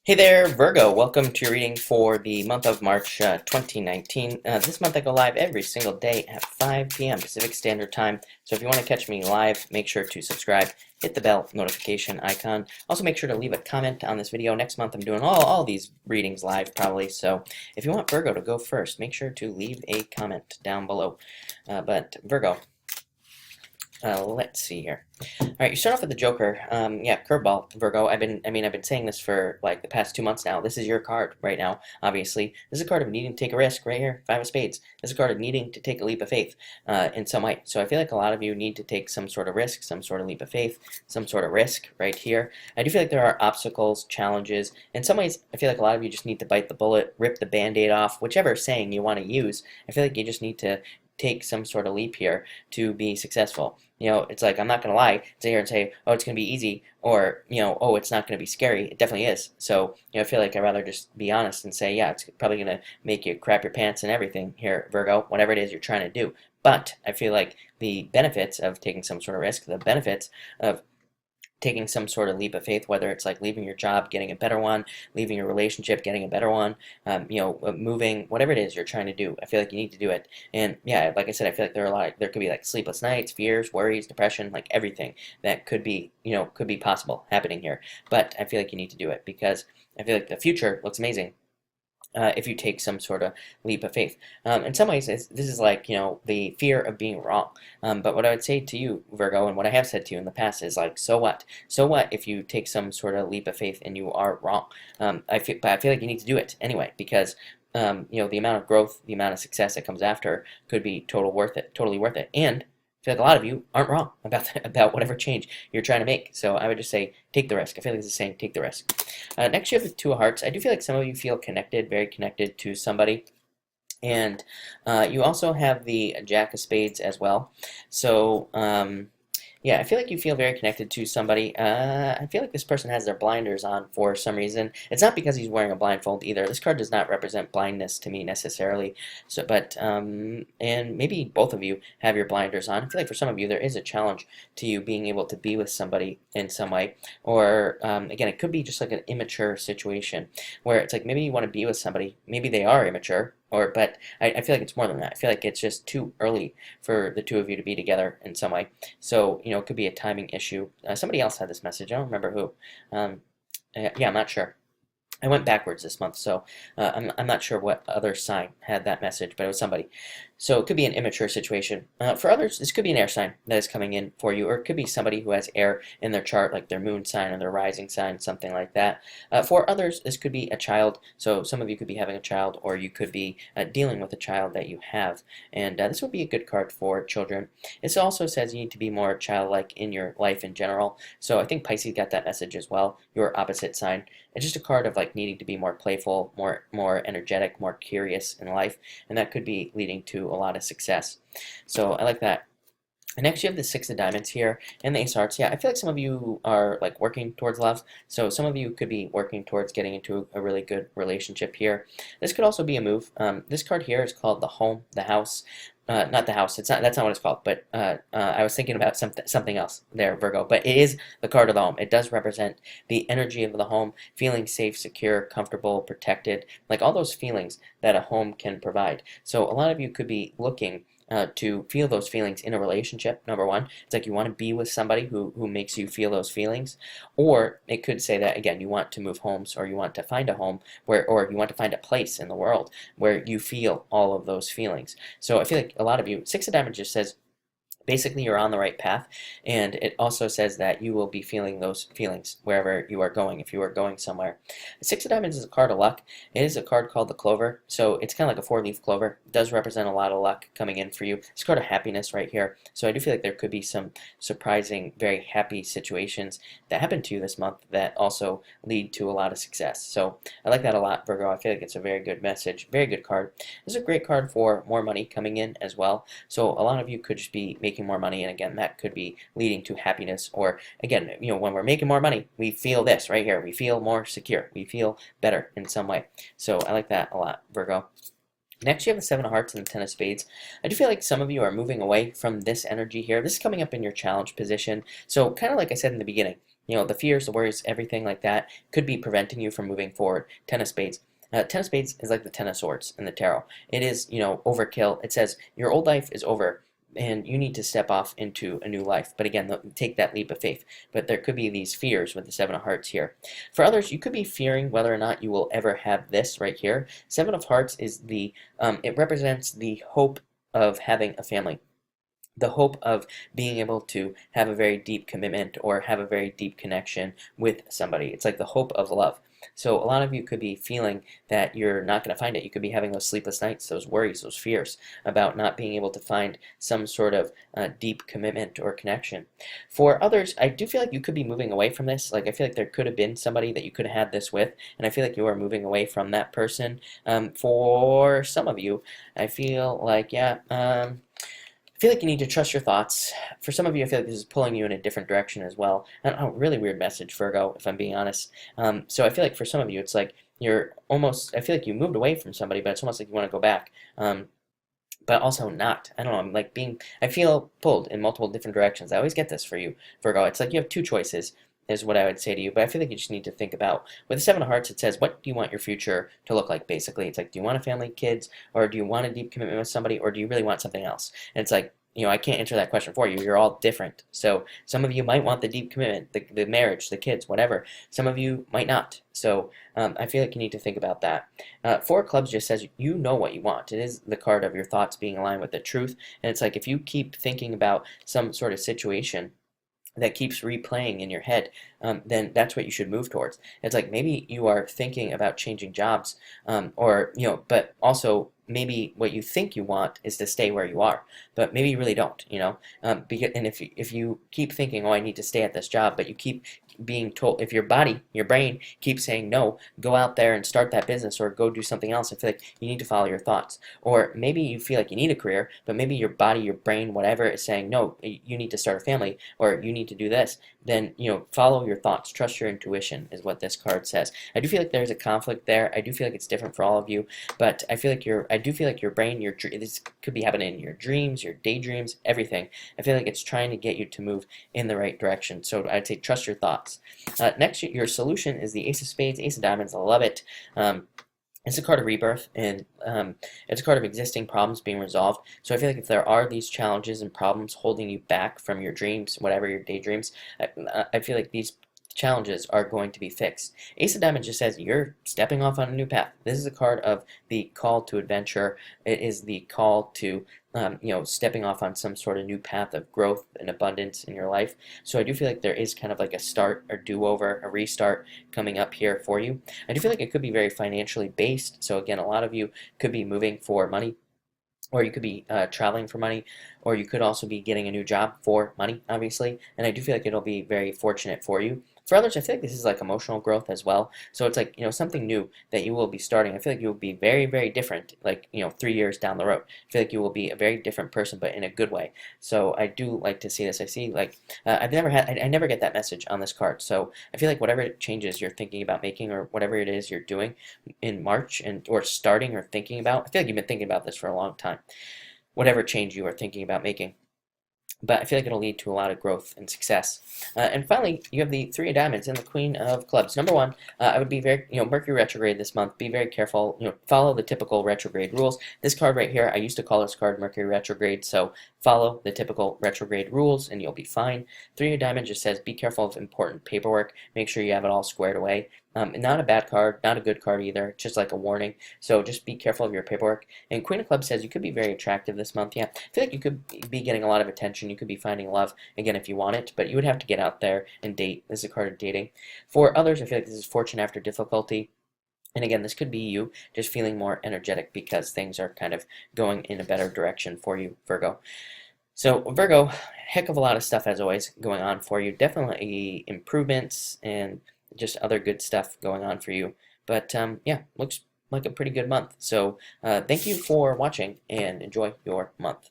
Hey there, Virgo. Welcome to your reading for the month of March 2019. This month I go live every single day at 5 p.m. Pacific Standard Time. So if you want to catch me live, make sure to subscribe, hit the bell notification icon. Also make sure to leave a comment on this video. Next month I'm doing all these readings live probably. So if you want Virgo to go first, make sure to leave a comment down below. But Virgo, let's see here. All right, you start off with the Joker. Yeah, curveball, Virgo. I've been saying this for like the past 2 months now. This is your card right now. Obviously, this is a card of needing to take a risk right here. Five of Spades. This is a card of needing to take a leap of faith in some way. So I feel like a lot of you need to take some sort of risk, some sort of leap of faith, some sort of risk right here. I do feel like there are obstacles, challenges. In some ways, I feel like a lot of you just need to bite the bullet, rip the band-aid off, whichever saying you want to use. I feel like you just need to take some sort of leap here to be successful. You know, it's like, I'm not going to lie, sit here and say, oh, it's going to be easy, or, you know, oh, it's not going to be scary. It definitely is. So, you know, I feel like I'd rather just be honest and say, yeah, it's probably going to make you crap your pants and everything here, Virgo, whatever it is you're trying to do. But I feel like the benefits of taking some sort of risk, the benefits of taking some sort of leap of faith, whether it's like leaving your job, getting a better one, leaving your relationship, getting a better one, moving, whatever it is you're trying to do. I feel like you need to do it. And yeah, like I said, I feel like there could be like sleepless nights, fears, worries, depression, like everything that could be, could be possible happening here. But I feel like you need to do it because I feel like the future looks amazing. If you take some sort of leap of faith. In some ways, this is like, the fear of being wrong. But what I would say to you, Virgo, and what I have said to you in the past is like, so what? So what if you take some sort of leap of faith and you are wrong? But I feel like you need to do it anyway because the amount of growth, the amount of success that comes after could be totally worth it. And I feel like a lot of you aren't wrong about whatever change you're trying to make. So I would just say, take the risk. I feel like this is saying, take the risk. Next, you have the Two of Hearts. I do feel like some of you feel connected, very connected to somebody. And you also have the Jack of Spades as well. So, yeah, I feel like you feel very connected to somebody. I feel like this person has their blinders on for some reason. It's not because he's wearing a blindfold either. This card does not represent blindness to me necessarily. So, but and maybe both of you have your blinders on. I feel like for some of you there is a challenge to you being able to be with somebody in some way. Or again, it could be just like an immature situation where it's like maybe you want to be with somebody. Maybe they are immature. But I feel like it's more than that. I feel like it's just too early for the two of you to be together in some way. So, it could be a timing issue. Somebody else had this message. I don't remember who. Yeah, I'm not sure. I went backwards this month, so I'm not sure what other sign had that message, but it was somebody. So it could be an immature situation. For others, this could be an air sign that is coming in for you, or it could be somebody who has air in their chart, like their moon sign or their rising sign, something like that. For others, this could be a child. So some of you could be having a child, or you could be dealing with a child that you have. And this would be a good card for children. This also says you need to be more childlike in your life in general. So I think Pisces got that message as well, your opposite sign. It's just a card of like needing to be more playful, more energetic, more curious in life, and that could be leading to a lot of success. So I like that. And next you have the Six of Diamonds here and the Ace of Hearts. Yeah, I feel like some of you are like working towards love. So some of you could be working towards getting into a really good relationship here. This could also be a move. This card here is called the Home, the House. Not the house. It's not. That's not what it's called. But I was thinking about something else there, Virgo. But it is the card of the home. It does represent the energy of the home, feeling safe, secure, comfortable, protected, like all those feelings that a home can provide. So a lot of you could be looking to feel those feelings in a relationship, number one. It's like you want to be with somebody who makes you feel those feelings. Or it could say that, again, you want to move homes, or you want to find a home or you want to find a place in the world where you feel all of those feelings. So I feel like a lot of you, Six of Diamonds just says, basically, you're on the right path, and it also says that you will be feeling those feelings wherever you are going, if you are going somewhere. The Six of Diamonds is a card of luck. It is a card called the Clover, so it's kind of like a four-leaf clover. It does represent a lot of luck coming in for you. It's a card of happiness right here, so I do feel like there could be some surprising, very happy situations that happen to you this month that also lead to a lot of success. So I like that a lot, Virgo. I feel like it's a very good message, very good card. This is a great card for more money coming in as well, so a lot of you could just be making more money, and again, that could be leading to happiness. Or again, when we're making more money, we feel this right here. We feel more secure. We feel better in some way. So I like that a lot, Virgo. Next, you have the Seven of Hearts and the Ten of Spades. I do feel like some of you are moving away from this energy here. This is coming up in your challenge position. So kind of like I said in the beginning, the fears, the worries, everything like that could be preventing you from moving forward. Ten of Spades. Ten of Spades is like the Ten of Swords in the tarot. It is, overkill. It says your old life is over and you need to step off into a new life. But again, take that leap of faith. But there could be these fears with the Seven of Hearts here. For others, you could be fearing whether or not you will ever have this right here. Seven of Hearts is it represents the hope of having a family, the hope of being able to have a very deep commitment or have a very deep connection with somebody. It's like the hope of love. So a lot of you could be feeling that you're not going to find it. You could be having those sleepless nights, those worries, those fears about not being able to find some sort of deep commitment or connection. For others, I do feel like you could be moving away from this. Like I feel like there could have been somebody that you could have had this with, and I feel like you are moving away from that person. For some of you, I feel like, yeah, I feel like you need to trust your thoughts. For some of you, I feel like this is pulling you in a different direction as well. I don't know, really weird message, Virgo, if I'm being honest. So I feel like for some of you, it's like you're almost, I feel like you moved away from somebody, but it's almost like you want to go back. But also not. I don't know, I'm like I feel pulled in multiple different directions. I always get this for you, Virgo. It's like you have two choices, is what I would say to you. But I feel like you just need to think about, with the Seven of Hearts, it says, what do you want your future to look like, basically? It's like, do you want a family, kids, or do you want a deep commitment with somebody, or do you really want something else? And it's like, I can't answer that question for you. You're all different. So some of you might want the deep commitment, the marriage, the kids, whatever. Some of you might not. So I feel like you need to think about that. Four of Clubs just says you know what you want. It is the card of your thoughts being aligned with the truth. And it's like if you keep thinking about some sort of situation that keeps replaying in your head, then that's what you should move towards. It's like maybe you are thinking about changing jobs, but also maybe what you think you want is to stay where you are, but maybe you really don't, and if you keep thinking, oh, I need to stay at this job, but you keep being told, if your brain keeps saying no, go out there and start that business or go do something else, I feel like you need to follow your thoughts. Or maybe you feel like you need a career, but maybe your body, your brain, whatever is saying, no, you need to start a family or you need to do this. Then, follow your thoughts, trust your intuition is what this card says. I do feel like there's a conflict there. I do feel like it's different for all of you, but I do feel like your brain, this could be happening in your dreams, your daydreams, everything. I feel like it's trying to get you to move in the right direction. So I'd say trust your thoughts. Next, your solution is the Ace of Spades, Ace of Diamonds. I love it. It's a card of rebirth, and it's a card of existing problems being resolved. So I feel like if there are these challenges and problems holding you back from your dreams, whatever your daydreams, I feel like these challenges are going to be fixed. Ace of Diamonds just says you're stepping off on a new path. This is a card of the call to adventure. It is the call to stepping off on some sort of new path of growth and abundance in your life. So I do feel like there is kind of like a start, a do-over, a restart coming up here for you. I do feel like it could be very financially based. So again, a lot of you could be moving for money, or you could be traveling for money, or you could also be getting a new job for money, obviously. And I do feel like it'll be very fortunate for you. For others, I feel like this is like emotional growth as well. So it's like, something new that you will be starting. I feel like you will be very, very different, like, 3 years down the road. I feel like you will be a very different person, but in a good way. So I do like to see this. I see, like, I never get that message on this card. So I feel like whatever changes you're thinking about making or whatever it is you're doing in March or starting or thinking about, I feel like you've been thinking about this for a long time. Whatever change you are thinking about making, but I feel like it'll lead to a lot of growth and success. And finally, you have the Three of Diamonds and the Queen of Clubs. Number one, I would be very, Mercury retrograde this month. Be very careful. Follow the typical retrograde rules. This card right here, I used to call this card Mercury retrograde. So follow the typical retrograde rules, and you'll be fine. Three of Diamonds just says be careful of important paperwork. Make sure you have it all squared away. Not a bad card, not a good card either, just like a warning. So just be careful of your paperwork. And Queen of Clubs says you could be very attractive this month. Yeah, I feel like you could be getting a lot of attention. You could be finding love, again, if you want it, but you would have to get out there and date. This is a card of dating. For others, I feel like this is fortune after difficulty. And again, this could be you just feeling more energetic because things are kind of going in a better direction for you, Virgo. So Virgo, heck of a lot of stuff as always going on for you. Definitely improvements and just other good stuff going on for you. But yeah, looks like a pretty good month. So thank you for watching and enjoy your month.